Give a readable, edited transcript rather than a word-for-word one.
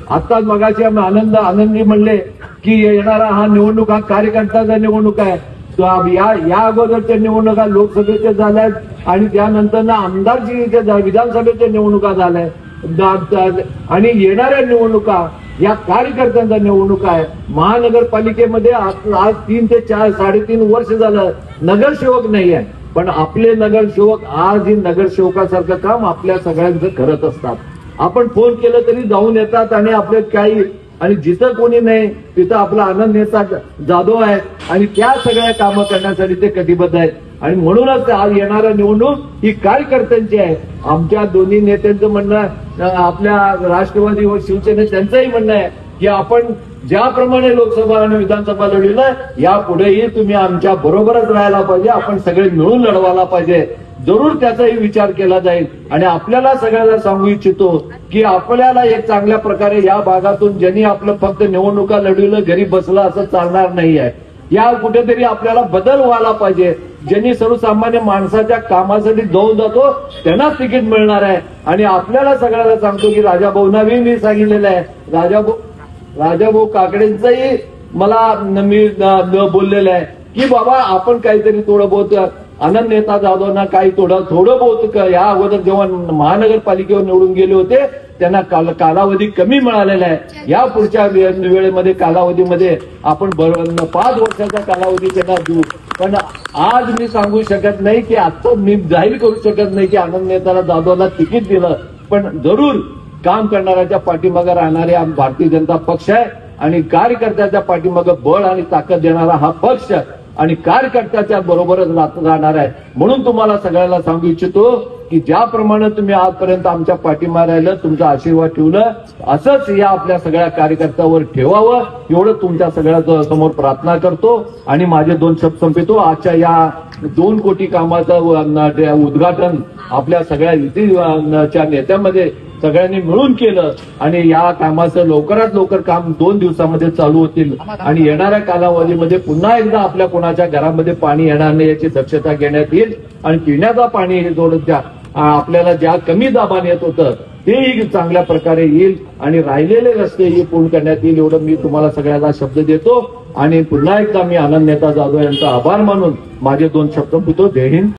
आताच मगाशी आम्ही आनंदी म्हणले की येणारा हा निवडणूक हा कार्यकर्त्याचा निवडणूक आहे. या अगोदरच्या निवडणुका लोकसभेच्या झाल्यात आणि त्यानंतर आमदारकीच्या विधानसभेच्या निवडणुका झाल्या आणि येणाऱ्या निवडणुका या कार्यकर्त्यांच्या निवडणुका आहे. महानगरपालिकेमध्ये आज 3 ते 4 3.5 वर्ष झालं नगरसेवक नाही आहे, पण आपले नगरसेवक आज ही नगरसेवकासारखं काम आपल्या सगळ्यांचं करत असतात. आपण फोन केलं तरी जाऊन येतात आणि आपले काही आणि जिथं कोणी नाही तिथं आपला आनंद नेता जाधव आहे आणि त्या सगळ्या कामं करण्यासाठी ते कटिबद्ध आहेत. आणि म्हणूनच आज येणाऱ्या निवडणूक ही कार्यकर्त्यांची आहे. आमच्या दोन्ही नेत्यांचं म्हणणं, आपल्या राष्ट्रवादी व शिवसेने त्यांचंही म्हणणं आहे की आपण ज्याप्रमाणे लोकसभा आणि विधानसभा लढविलं यापुढेही तुम्ही आमच्या बरोबरच राहायला पाहिजे. आपण सगळे मिळून लढवायला पाहिजे. जरूर त्याचाही विचार केला जाईल आणि आपल्याला सगळ्यांना सांगू इच्छितो की आपल्याला एक चांगल्या प्रकारे या भागातून ज्यांनी आपलं फक्त निवडणुका लढविलं घरी बसलं असं चालणार नाही आहे. या कुठेतरी आपल्याला बदल व्हायला पाहिजे. ज्यांनी सर्वसामान्य माणसाच्या कामासाठी जाऊन जातो त्यांनाच तिकीट मिळणार आहे. आणि आपल्याला सगळ्यांना सांगतो की राजाभाऊंनाही मी सांगितलेलं आहे, राजाभाऊ काकडेंचंही मला मी बोललेलं आहे की बाबा आपण काहीतरी थोडं बहुत आनंद नेता जाधवांना काही थोडं बहुत या अगोदर जेव्हा महानगरपालिकेवर निवडून गेले होते त्यांना कालावधी कमी मिळालेला आहे. या पुढच्या वेळेमध्ये कालावधीमध्ये आपण 5 वर्षाचा कालावधी त्यांना देऊ. पण आज मी सांगू शकत नाही की आता मी जाहीर करू शकत नाही की आनंद नेताला जाधवला तिकीट दिलं, पण जरूर काम करणाऱ्याच्या पाठीमागे राहणारे भारतीय जनता पक्ष आहे आणि कार्यकर्त्याच्या पाठीमागे बळ आणि ताकद देणारा हा पक्ष आणि कार्यकर्त्याच्या बरोबरच राहणार आहे. म्हणून तुम्हाला सगळ्यांना सांगू इच्छितो की ज्याप्रमाणे तुम्ही आजपर्यंत आमच्या पाठीमागे राहिलं, तुमचा आशीर्वाद ठेवलं, असंच या आपल्या सगळ्या कार्यकर्त्यावर ठेवावं एवढं तुमच्या सगळ्या समोर प्रार्थना करतो. आणि माझे 2 शब्द संपवितो. आजच्या या 2 कोटी कामाचं उद्घाटन आपल्या सगळ्या युतीच्या नेत्यांमध्ये सगळ्यांनी मिळून केलं आणि या कामाचं लवकरात लवकर काम 2 दिवसामध्ये चालू होतील आणि येणाऱ्या कालावधीमध्ये पुन्हा एकदा आपल्या कोणाच्या घरामध्ये पाणी येणार नाही याची दक्षता घेण्यात येईल. आणि पिण्याचं पाणी हे थोडं आपल्याला ज्या कमी दाबाने येत होतं तेही चांगल्या प्रकारे येईल आणि राहिलेले रस्तेही पूर्ण करण्यात येईल एवढं मी तुम्हाला सगळ्यांना शब्द देतो. आणि पुन्हा एकदा मी आनंद नेता जाधव यांचा आभार मानून माझे 2 शब्द संपवितो. जय हिंद.